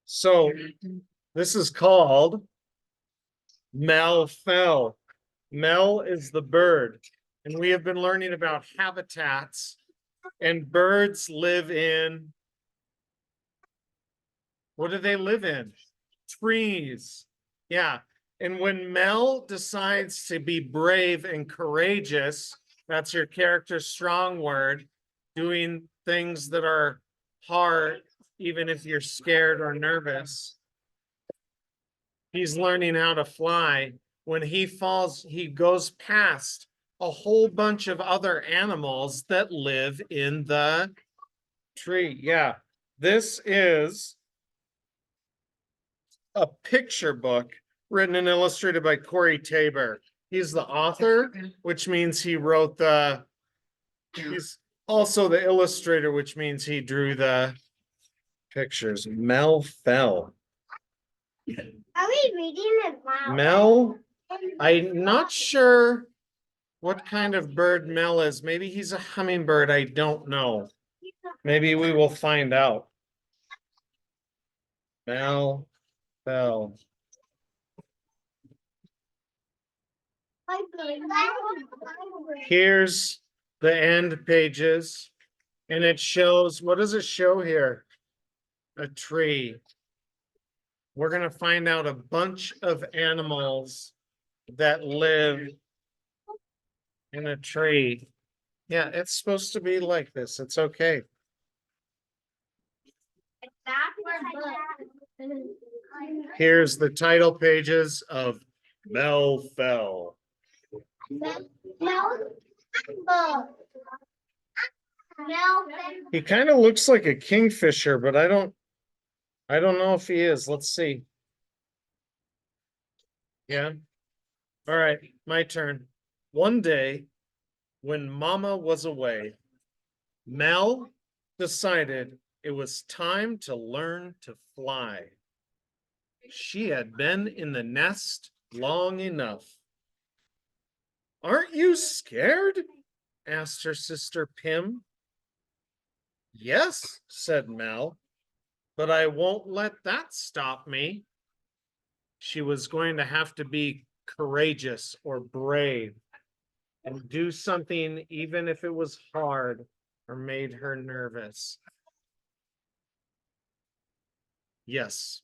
So this is called Mell fell. Mell is the bird, and we have been learning about habitats, and birds live in, what do they live in? Trees. Yeah. And when Mell decides to be brave and courageous, that's your character's strong word, doing things that are hard, even if you're scared or nervous. He's learning how to fly. When he falls, he goes past a whole bunch of other animals that live in the tree. Yeah, this is a picture book written and illustrated by Corey Tabor. He's the author, which means he wrote he's also the illustrator, which means he drew the pictures. Mell fell. Are we reading it now? Mell, I'm not sure what kind of bird Mell is. Maybe he's a hummingbird. I don't know. Maybe we will find out. Mell fell. Here's the end pages, and it shows, what does it show here? A tree. We're going to find out a bunch of animals that live in a tree. Yeah, it's supposed to be like this. It's okay. Here's the title pages of Mell Fell. He kind of looks like a kingfisher, but I don't know if he is. Let's see. Yeah. All right, my turn. One day, when Mama was away, Mell decided it was time to learn to fly. She had been in the nest long enough. Aren't you scared? Asked her sister Pim. Yes, said Mell, but I won't let that stop me. She was going to have to be courageous or brave and do something even if it was hard or made her nervous. Yes.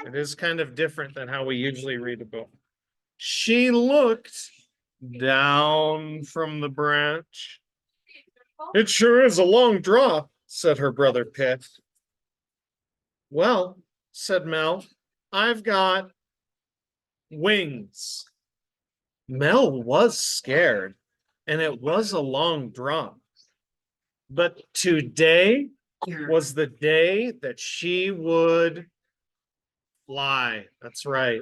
It is kind of different than how we usually read a book. She looked down from the branch. It sure is a long drop, said her brother Pitt. Well, said Mell, I've got wings. Mell was scared, and it was a long drop. But today was the day that she would fly. That's right.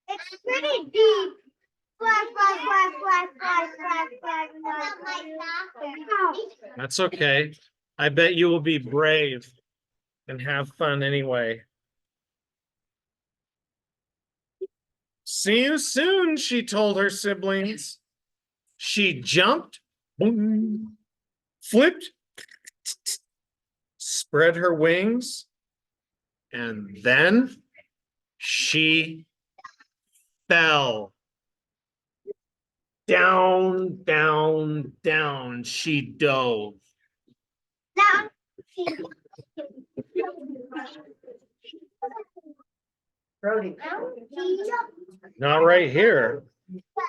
It's pretty deep. Fly, fly, fly, fly, fly, fly, fly, fly. That's okay. I bet you will be brave and have fun anyway. See you soon, she told her siblings. She jumped, boom, flipped, spread her wings, and then she fell. Down, down, down she dove. Now, Not right here.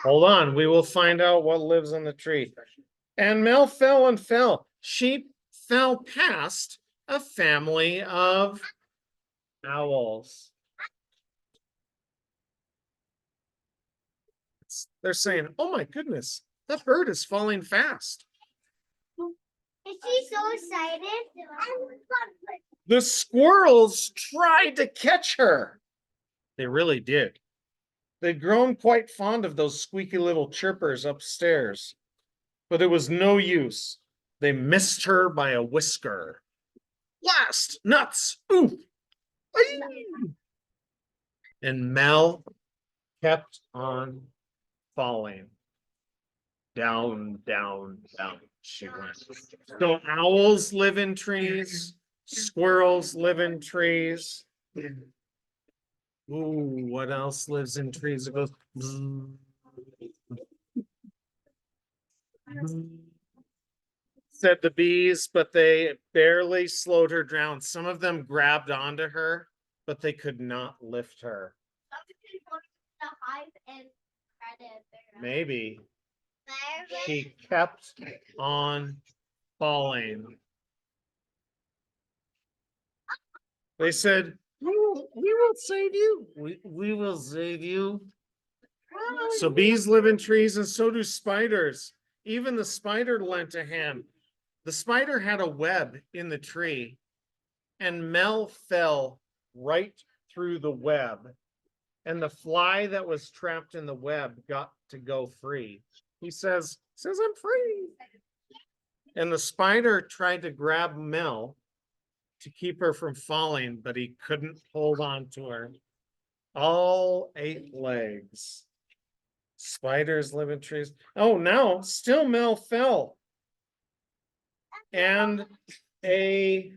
Hold on, we will find out what lives on the tree. And Mell fell and fell. She fell past a family of owls. They're saying, oh my goodness, that bird is falling fast. is she so excited? The squirrels tried to catch her. They really did. They'd grown quite fond of those squeaky little chirpers upstairs, but it was no use. They missed her by a whisker. Blast! Nuts! Ooh! And Mell kept on falling. Down, down, down she went. So owls live in trees. Squirrels live in trees. Ooh, what else lives in trees? It goes. Bzzz. Said the bees, but they barely slowed her down. Some of them grabbed onto her, but they could not lift her. Maybe she kept on falling. They said, we will save you. We will save you. So bees live in trees and so do spiders. Even the spider lent a hand. The spider had a web in the tree and Mell fell right through the web. And the fly that was trapped in the web got to go free. He says I'm free. And the spider tried to grab Mell to keep her from falling, but he couldn't hold on to her. All 8 legs. Spiders live in trees. Oh, now still Mell fell. And a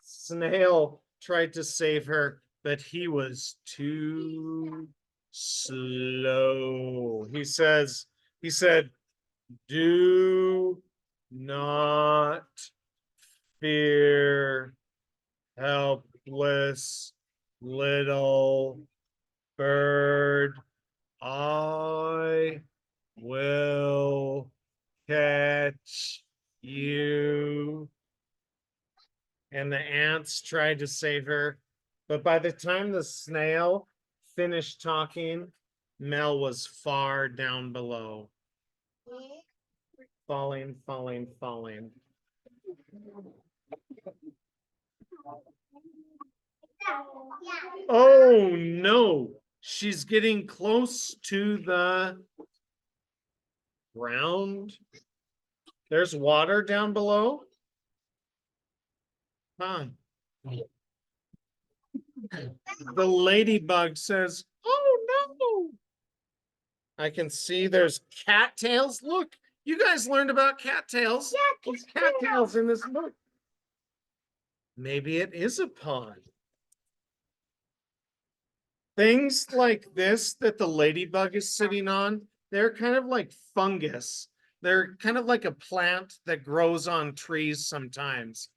snail tried to save her, but he was too slow. He said, do not fear, helpless little bird. I will catch you. And the ants tried to save her. But by the time the snail finished talking, Mell was far down below. Falling, falling, falling. Oh no, she's getting close to the ground. There's water down below. Huh. The ladybug says, oh no. I can see there's cattails. Look, you guys learned about cattails. Yeah, There's cattails in this book. Maybe it is a pond. Things like this that the ladybug is sitting on, they're kind of like fungus. They're kind of like a plant that grows on trees sometimes.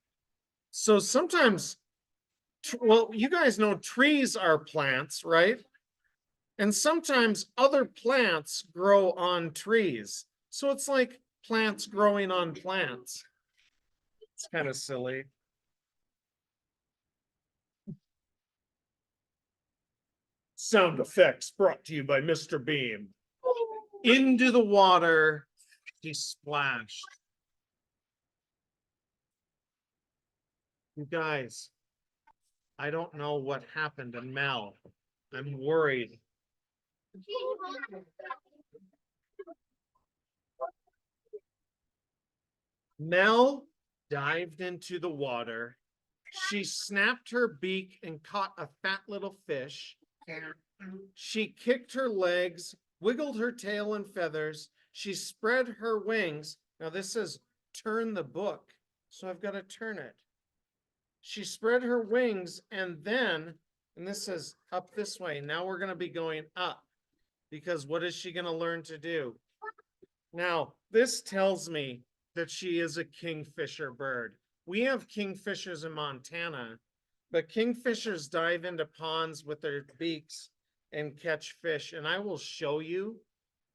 So sometimes, well, you guys know trees are plants, right? And sometimes other plants grow on trees. So it's like plants growing on plants. It's kind of silly. Sound effects brought to you by Mr. Beam. Into the water, he splashed. You guys, I don't know what happened to Mell. I'm worried. Mell dived into the water. She snapped her beak and caught a fat little fish. She kicked her legs, wiggled her tail and feathers. She spread her wings. Now this says turn the book, so I've got to turn it. She spread her wings and then, and this says up this way. Now we're going to be going up because what is she going to learn to do? Now, this tells me that she is a kingfisher bird. We have kingfishers in Montana, but kingfishers dive into ponds with their beaks and catch fish. And I will show you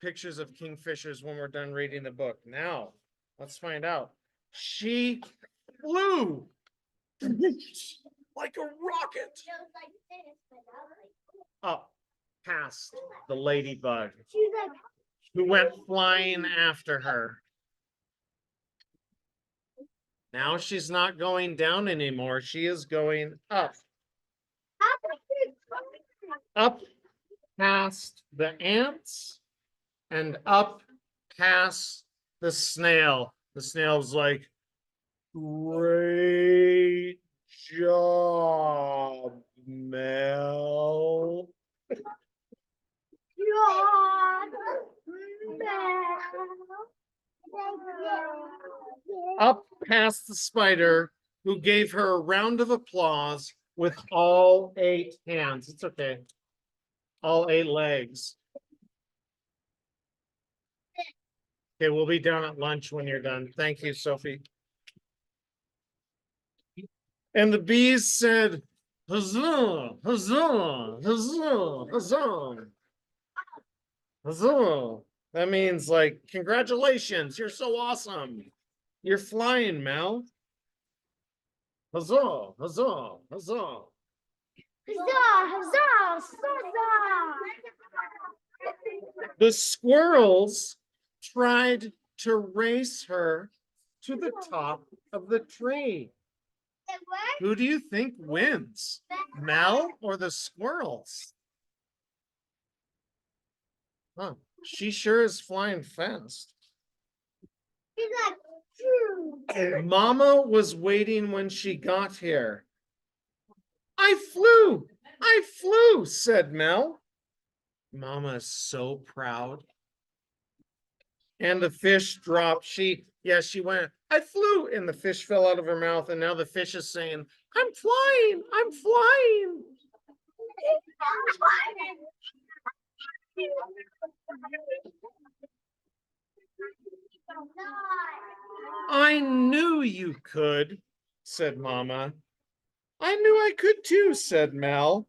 pictures of kingfishers when we're done reading the book. Now, let's find out. She flew like a rocket up past the ladybug, who went flying after her. Now she's not going down anymore. She is going up. Up past the ants and up past the snail. The snail's like, great job, Mell. Up past the spider, who gave her a round of applause with all 8 hands. It's okay. All 8 legs. Okay, we'll be down at lunch when you're done. Thank you, Sophie. And the bees said, huzzah, huzzah, huzzah, huzzah, huzzah. That means like, congratulations, you're so awesome. You're flying, Mel. Huzzah, huzzah, huzzah. Huzzah, huzzah, huzzah. The squirrels tried to race her to the top of the tree. Who do you think wins? Mel or the squirrels? Huh. She sure is flying fast. He's like, Mama was waiting when she got here. I flew, said Mel. Mama is so proud. And the fish dropped. She went, I flew, and the fish fell out of her mouth. And now the fish is saying, I'm flying, I'm flying. I knew you could, said Mama. I knew I could too, said Mel.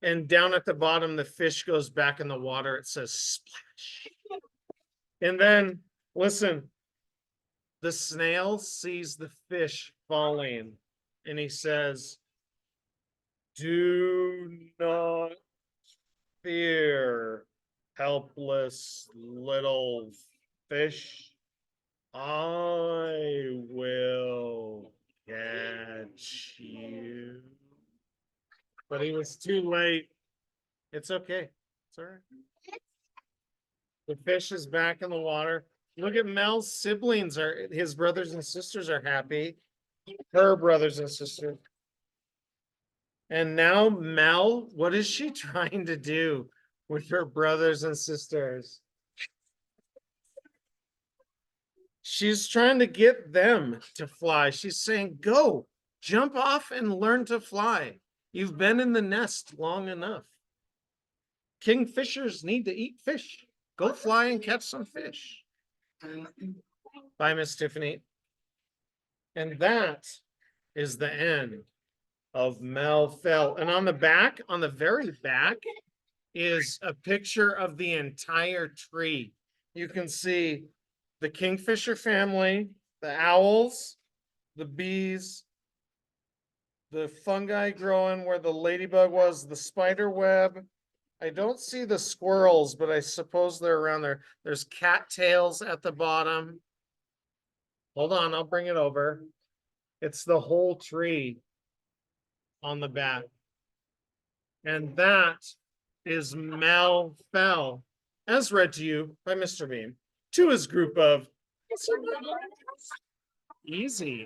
And down at the bottom, the fish goes back in the water. It says splash. And then, listen, the snail sees the fish falling and he says, do not fear, helpless little fish. I will catch you. But he was too late. It's okay. It's all right. The fish is back in the water. Look at Mel's siblings his brothers and sisters are happy. Her brothers and sisters. And now Mel, what is she trying to do with her brothers and sisters? She's trying to get them to fly. She's saying, go, jump off and learn to fly. You've been in the nest long enough. Kingfishers need to eat fish. Go fly and catch some fish. Bye, Miss Tiffany. And that is the end of Mel Fell. And on the back, on the very back, is a picture of the entire tree. You can see the kingfisher family, the owls, the bees, the fungi growing where the ladybug was, the spider web. I don't see the squirrels, but I suppose they're around there. There's cattails at the bottom. Hold on, I'll bring it over. It's the whole tree on the back. And that is Mel Fell, as read to you by Mr. Beam, to his group of easy.